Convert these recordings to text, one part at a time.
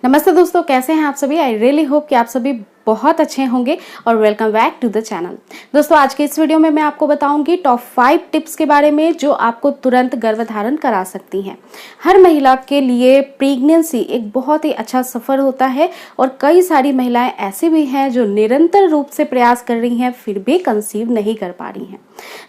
नमस्ते दोस्तों, कैसे हैं आप सभी। आई रियली होप कि आप सभी बहुत अच्छे होंगे और welcome back to the channel. दोस्तों, आज के इस वीडियो में मैं आपको बताऊंगी टॉप 5 टिप्स के बारे में जो आपको तुरंत गर्भधारण करा सकती हैं। हर महिला के लिए प्रेगनेंसी एक बहुत ही अच्छा सफ़र होता है और कई सारी महिलाएं ऐसी भी हैं जो निरंतर रूप से प्रयास कर रही हैं फिर भी कंसीव नहीं कर पा रही हैं।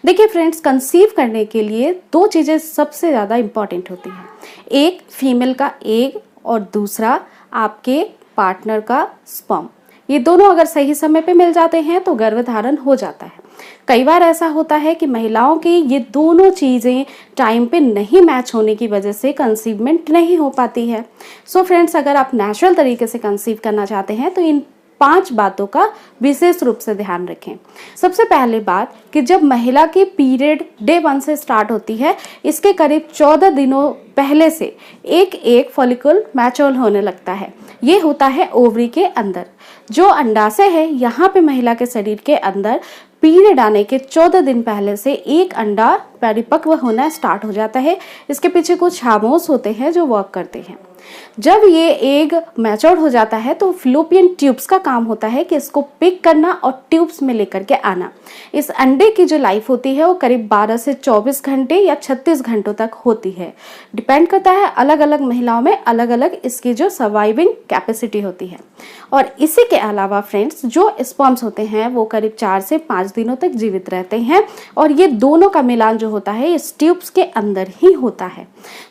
देखिए फ्रेंड्स, कंसीव करने के लिए 2 चीज़ें सबसे ज़्यादा इम्पॉर्टेंट होती हैं। एक फीमेल का एग और दूसरा आपके पार्टनर का स्पर्म। ये दोनों अगर सही समय पे मिल जाते हैं तो गर्भधारण हो जाता है। कई बार ऐसा होता है कि महिलाओं की ये दोनों चीज़ें टाइम पे नहीं मैच होने की वजह से कंसीवमेंट नहीं हो पाती है। सो फ्रेंड्स, अगर आप नेचुरल तरीके से कंसीव करना चाहते हैं तो इन 5 बातों का विशेष रूप से ध्यान रखें। सबसे पहले बात कि जब महिला की पीरियड डे 1 से स्टार्ट होती है, इसके करीब 14 दिनों पहले से एक फॉलिकल मैच्योर होने लगता है। ये होता है ओवरी के अंदर। जो अंडाशय है, यहाँ पे महिला के शरीर के अंदर पीरियड आने के 14 दिन पहले से एक अंडा परिपक्व होना स्टार्ट हो जाता है। इसके पीछे कुछ हार्मोन्स होते हैं जो वर्क करते हैं। जब ये एग मैच्योर हो जाता है तो फ्लोपियन ट्यूब्स का काम होता है कि इसको पिक करना और ट्यूब्स में लेकर के आना। इस अंडे की जो लाइफ होती है वो करीब 12 से 24 घंटे या 36 घंटों तक होती है। डिपेंड करता है, अलग अलग महिलाओं में अलग अलग इसकी जो सर्वाइविंग कैपेसिटी होती है। और इसी के अलावा फ्रेंड्स, जो स्पर्म्स होते हैं वो करीब 4 से 5 दिनों तक जीवित रहते हैं और ये दोनों का मिलान जो होता है इस ट्यूब्स के अंदर ही होता है।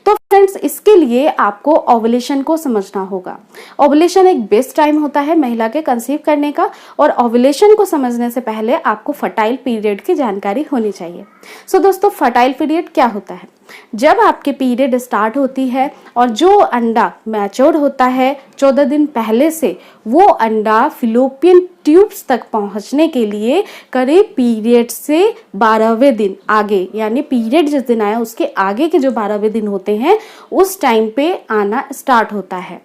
तो फ्रेंड्स, इसके लिए आपको ओवुलेशन को समझना होगा। ओवुलेशन एक बेस्ट टाइम होता है महिला के कंसीव करने का और ओवुलेशन को समझने से पहले आपको फर्टाइल पीरियड की जानकारी होनी चाहिए। सो दोस्तों, फर्टाइल पीरियड क्या होता है? जब आपके पीरियड स्टार्ट होती है और जो अंडा मैच्योर होता है 14 दिन पहले से, वो अंडा फिलोपियन ट्यूब्स तक पहुंचने के लिए करीब पीरियड से 12वें दिन आगे, यानी पीरियड जिस दिन आया उसके आगे के जो 12वें दिन होते हैं उस टाइम पे आना स्टार्ट होता है।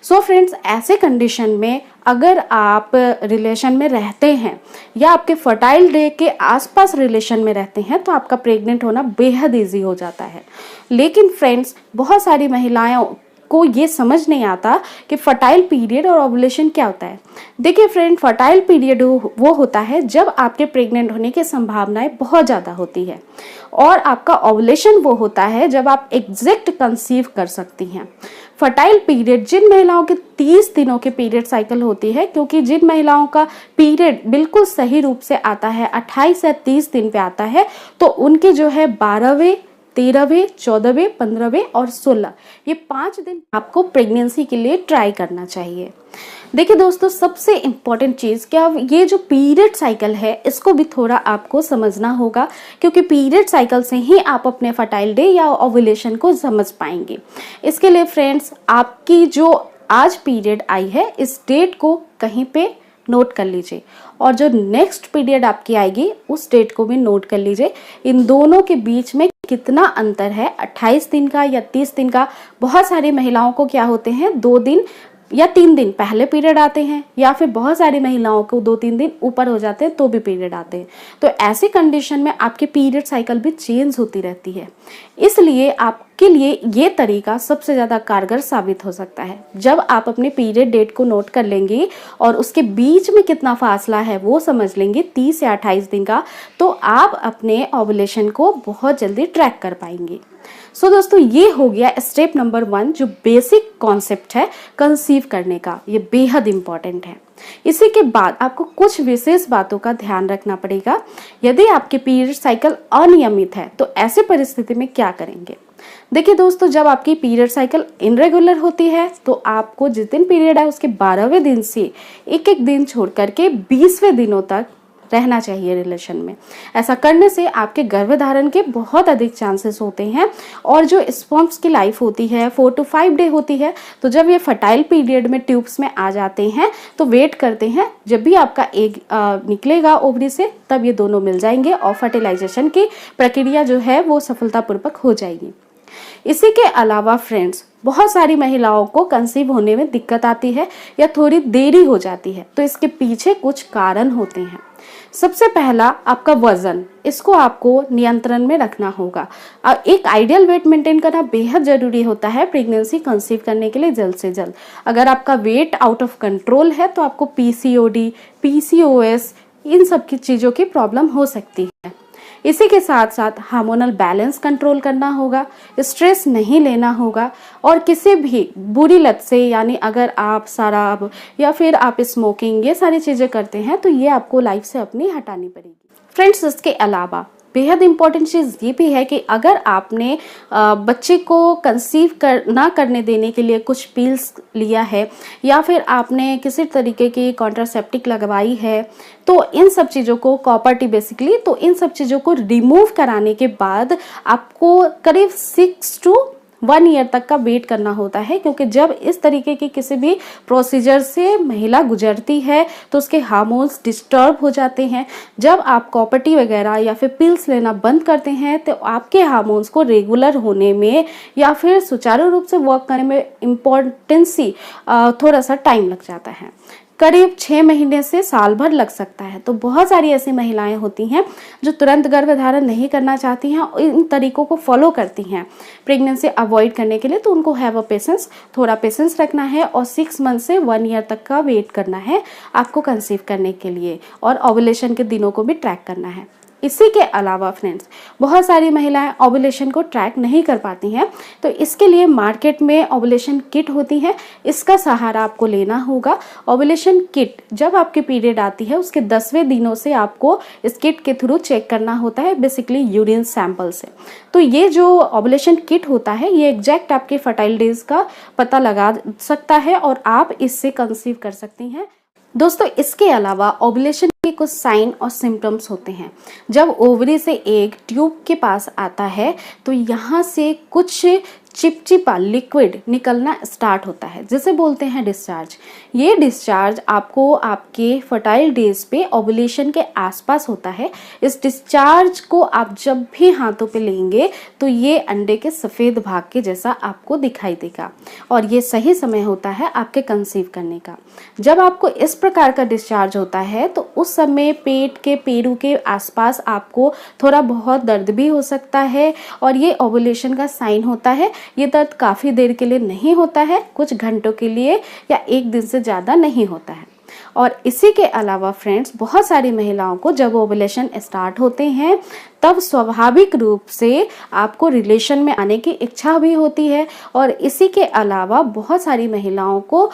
सो फ्रेंड्स, ऐसे कंडीशन में अगर आप रिलेशन में रहते हैं या आपके फर्टाइल डे के आसपास रिलेशन में रहते हैं तो आपका प्रेग्नेंट होना बेहद ईजी हो जाता है। लेकिन फ्रेंड्स, बहुत सारी महिलाएं को ये समझ नहीं आता कि फर्टाइल पीरियड और ओवुलेशन क्या होता है। देखिए फ्रेंड, फर्टाइल पीरियड वो होता है जब आपके प्रेग्नेंट होने की संभावनाएं बहुत ज़्यादा होती है और आपका ओवुलेशन वो होता है जब आप एग्जैक्ट कंसीव कर सकती हैं। फर्टाइल पीरियड जिन महिलाओं के 30 दिनों के पीरियड साइकिल होती है, क्योंकि जिन महिलाओं का पीरियड बिल्कुल सही रूप से आता है 28 या 30 दिन पे आता है, तो उनके जो है 12वें, 13वें, 14वें, 15वें और 16, ये 5 दिन आपको प्रेगनेंसी के लिए ट्राई करना चाहिए। देखिए दोस्तों, सबसे इम्पॉर्टेंट चीज़ क्या, ये जो पीरियड साइकिल है इसको भी थोड़ा आपको समझना होगा, क्योंकि पीरियड साइकिल से ही आप अपने फर्टाइल डे या ओवुलेशन को समझ पाएंगे। इसके लिए फ्रेंड्स, आपकी जो आज पीरियड आई है इस डेट को कहीं पे नोट कर लीजिए और जो नेक्स्ट पीरियड आपकी आएगी उस डेट को भी नोट कर लीजिए। इन दोनों के बीच में कितना अंतर है, 28 दिन का या 30 दिन का। बहुत सारी महिलाओं को क्या होते हैं, 2 दिन या 3 दिन पहले पीरियड आते हैं, या फिर बहुत सारी महिलाओं को 2-3 दिन ऊपर हो जाते हैं तो भी पीरियड आते हैं। तो ऐसी कंडीशन में आपकी पीरियड साइकिल भी चेंज होती रहती है। इसलिए आपके लिए ये तरीका सबसे ज़्यादा कारगर साबित हो सकता है। जब आप अपने पीरियड डेट को नोट कर लेंगे और उसके बीच में कितना फासला है वो समझ लेंगे, 30 या 28 दिन का, तो आप अपने ओवुलेशन को बहुत जल्दी ट्रैक कर पाएंगे। सो दोस्तों, ये हो गया स्टेप नंबर 1, जो बेसिक कॉन्सेप्ट है कंसीव करने का। ये बेहद इंपॉर्टेंट है। इसी के बाद आपको कुछ विशेष बातों का ध्यान रखना पड़ेगा। यदि आपके पीरियड साइकिल अनियमित है तो ऐसी परिस्थिति में क्या करेंगे? देखिए दोस्तों, जब आपकी पीरियड साइकिल इनरेगुलर होती है तो आपको जिस दिन पीरियड है उसके 12वें दिन से एक दिन छोड़ करके 20वें दिनों तक रहना चाहिए रिलेशन में। ऐसा करने से आपके गर्भधारण के बहुत अधिक चांसेस होते हैं और जो स्पर्म्स की लाइफ होती है 4 to 5 डे होती है। तो जब ये फर्टाइल पीरियड में ट्यूब्स में आ जाते हैं तो वेट करते हैं, जब भी आपका एग निकलेगा ओवरी से तब ये दोनों मिल जाएंगे और फर्टिलाइजेशन की प्रक्रिया जो है वो सफलतापूर्वक हो जाएगी। इसी के अलावा फ्रेंड्स, बहुत सारी महिलाओं को कंसीव होने में दिक्कत आती है या थोड़ी देरी हो जाती है। तो इसके पीछे कुछ कारण होते हैं। सबसे पहला आपका वजन, इसको आपको नियंत्रण में रखना होगा। एक आइडियल वेट मेंटेन करना बेहद जरूरी होता है प्रेगनेंसी कंसीव करने के लिए जल्द से जल्द। अगर आपका वेट आउट ऑफ कंट्रोल है तो आपको पीसीओडी, पीसीओएस, इन सब की चीज़ों की प्रॉब्लम हो सकती है। इसी के साथ साथ हार्मोनल बैलेंस कंट्रोल करना होगा, स्ट्रेस नहीं लेना होगा और किसी भी बुरी लत से, यानी अगर आप शराब या फिर आप स्मोकिंग ये सारी चीज़ें करते हैं तो ये आपको लाइफ से अपनी हटानी पड़ेगी। फ्रेंड्स, इसके अलावा बेहद इंपॉर्टेंट चीज़ ये भी है कि अगर आपने बच्चे को कंसीव ना करने देने के लिए कुछ पिल्स लिया है या फिर आपने किसी तरीके की कॉन्ट्रासेप्टिक लगवाई है, तो इन सब चीज़ों को कॉपर टी बेसिकली, तो इन सब चीज़ों को रिमूव कराने के बाद आपको करीब 6 to 1 ईयर तक का वेट करना होता है, क्योंकि जब इस तरीके की किसी भी प्रोसीजर से महिला गुजरती है तो उसके हार्मोन्स डिस्टर्ब हो जाते हैं। जब आप कॉपर टी वगैरह या फिर पिल्स लेना बंद करते हैं तो आपके हार्मोन्स को रेगुलर होने में या फिर सुचारू रूप से वर्क करने में इम्पोर्टेंसी थोड़ा सा टाइम लग जाता है। करीब 6 महीने से साल भर लग सकता है। तो बहुत सारी ऐसी महिलाएं होती हैं जो तुरंत गर्भधारण नहीं करना चाहती हैं और इन तरीकों को फॉलो करती हैं प्रेगनेंसी अवॉइड करने के लिए। तो उनको हैव अ पेशेंस, थोड़ा पेशेंस रखना है और 6 मंथ से 1 ईयर तक का वेट करना है आपको कंसीव करने के लिए, और ओवुलेशन के दिनों को भी ट्रैक करना है। इसी के अलावा फ्रेंड्स, बहुत सारी महिलाएं ओवुलेशन को ट्रैक नहीं कर पाती हैं, तो इसके लिए मार्केट में ओवुलेशन किट होती है, इसका सहारा आपको लेना होगा। ओवुलेशन किट, जब आपकी पीरियड आती है उसके 10वें दिनों से आपको इस किट के थ्रू चेक करना होता है, बेसिकली यूरिन सैंपल से। तो ये जो ओवुलेशन किट होता है ये एग्जैक्ट आपके फर्टाइल डेज का पता लगा सकता है और आप इससे कंसीव कर सकती हैं। दोस्तों, इसके अलावा ओवुलेशन के कुछ साइन और सिम्टम्स होते हैं। जब ओवरी से एग ट्यूब के पास आता है तो यहाँ से कुछ चिपचिपा लिक्विड निकलना स्टार्ट होता है, जिसे बोलते हैं डिस्चार्ज। ये डिस्चार्ज आपको आपके फर्टाइल डेज पे ओवुलेशन के आसपास होता है। इस डिस्चार्ज को आप जब भी हाथों पे लेंगे तो ये अंडे के सफ़ेद भाग के जैसा आपको दिखाई देगा और ये सही समय होता है आपके कंसीव करने का। जब आपको इस प्रकार का डिस्चार्ज होता है तो उस समय पेट के पेरू के आसपास आपको थोड़ा बहुत दर्द भी हो सकता है और ये ओवुलेशन का साइन होता है। ये दर्द काफ़ी देर के लिए नहीं होता है, कुछ घंटों के लिए या 1 दिन से ज़्यादा नहीं होता है। और इसी के अलावा फ्रेंड्स, बहुत सारी महिलाओं को जब ओवुलेशन स्टार्ट होते हैं तब स्वाभाविक रूप से आपको रिलेशन में आने की इच्छा भी होती है और इसी के अलावा बहुत सारी महिलाओं को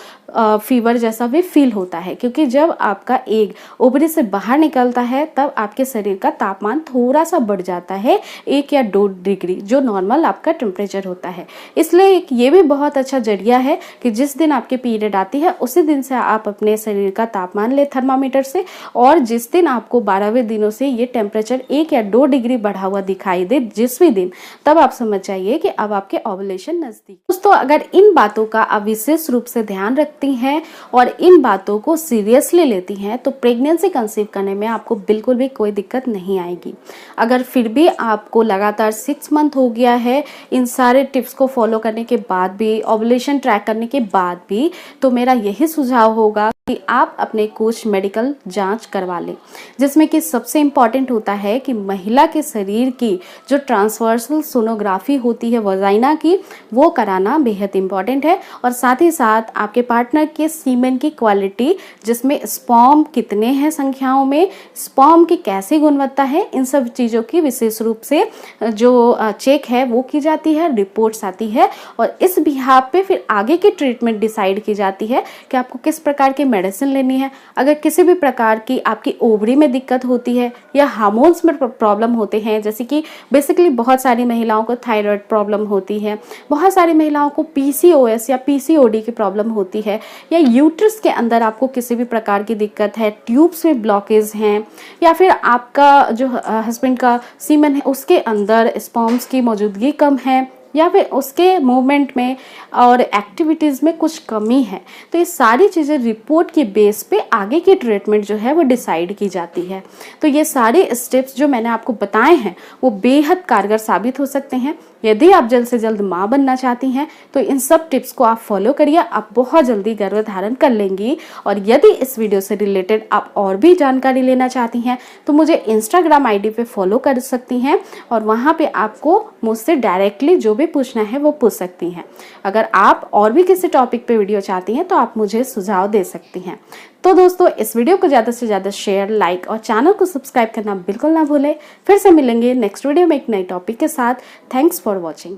फीवर जैसा भी फील होता है, क्योंकि जब आपका एग ओवरी से बाहर निकलता है तब आपके शरीर का तापमान थोड़ा सा बढ़ जाता है 1 या 2 डिग्री, जो नॉर्मल आपका टेम्परेचर होता है। इसलिए ये भी बहुत अच्छा जरिया है कि जिस दिन आपकी पीरियड आती है उसी दिन से आप अपने शरीर का तापमान ले थर्मामीटर से, और जिस दिन आपको 12वें दिनों से ये टेम्परेचर 1 या 2 डिग्री बढ़ा हुआ दिखाई दे जिस भी दिन, तब आप समझ जाइए कि अब आपके ओवुलेशन नजदीक। दोस्तों, अगर इन बातों का आप विशेष रूप से ध्यान रखती हैं और इन बातों को सीरियसली लेती हैं तो प्रेगनेंसी कंसीव करने में आपको बिल्कुल भी कोई दिक्कत नहीं आएगी। अगर फिर भी आपको लगातार 6 मंथ हो गया है इन सारे टिप्स को फॉलो करने के बाद भी, ओवुलेशन ट्रैक करने के बाद भी, तो मेरा यही सुझाव होगा कि आप अपने कुछ मेडिकल जांच करवा लें, जिसमें कि सबसे इम्पॉर्टेंट होता है कि महिला के शरीर की जो ट्रांसवर्सल सोनोग्राफी होती है वजाइना की, वो कराना बेहद इम्पॉर्टेंट है। और साथ ही साथ आपके पार्टनर के सीमेन की क्वालिटी, जिसमें स्पर्म कितने हैं संख्याओं में, स्पर्म की कैसी गुणवत्ता है, इन सब चीज़ों की विशेष रूप से जो चेक है वो की जाती है, रिपोर्ट्स आती है और इस बिहाफ पे फिर आगे की ट्रीटमेंट डिसाइड की जाती है कि आपको किस प्रकार की मेडिसिन लेनी है। अगर किसी भी प्रकार की आपकी ओवरी में दिक्कत होती है या हार्मोन्स में प्रॉब्लम होते हैं, जैसे कि बेसिकली बहुत सारी महिलाओं को थायराइड प्रॉब्लम होती है, बहुत सारी महिलाओं को पीसीओएस या पीसीओडी की प्रॉब्लम होती है, या यूट्रस के अंदर आपको किसी भी प्रकार की दिक्कत है, ट्यूब्स में ब्लॉकेज हैं, या फिर आपका जो हस्बैंड का सीमेन है उसके अंदर स्पर्म्स की मौजूदगी कम है, या फिर उसके मूवमेंट में और एक्टिविटीज़ में कुछ कमी है, तो ये सारी चीज़ें रिपोर्ट के बेस पे आगे की ट्रीटमेंट जो है वो डिसाइड की जाती है। तो ये सारे स्टेप्स जो मैंने आपको बताए हैं वो बेहद कारगर साबित हो सकते हैं। यदि आप जल्द से जल्द माँ बनना चाहती हैं तो इन सब टिप्स को आप फॉलो करिए, आप बहुत जल्दी गर्भधारण कर लेंगी। और यदि इस वीडियो से रिलेटेड आप और भी जानकारी लेना चाहती हैं तो मुझे इंस्टाग्राम आईडी पे फॉलो कर सकती हैं और वहाँ पे आपको मुझसे डायरेक्टली जो भी पूछना है वो पूछ सकती हैं। अगर आप और भी किसी टॉपिक पे वीडियो चाहती हैं तो आप मुझे सुझाव दे सकती हैं। तो दोस्तों, इस वीडियो को ज़्यादा से ज़्यादा शेयर, लाइक और चैनल को सब्सक्राइब करना बिल्कुल ना भूलें। फिर से मिलेंगे नेक्स्ट वीडियो में एक नए टॉपिक के साथ। Thanks for watching.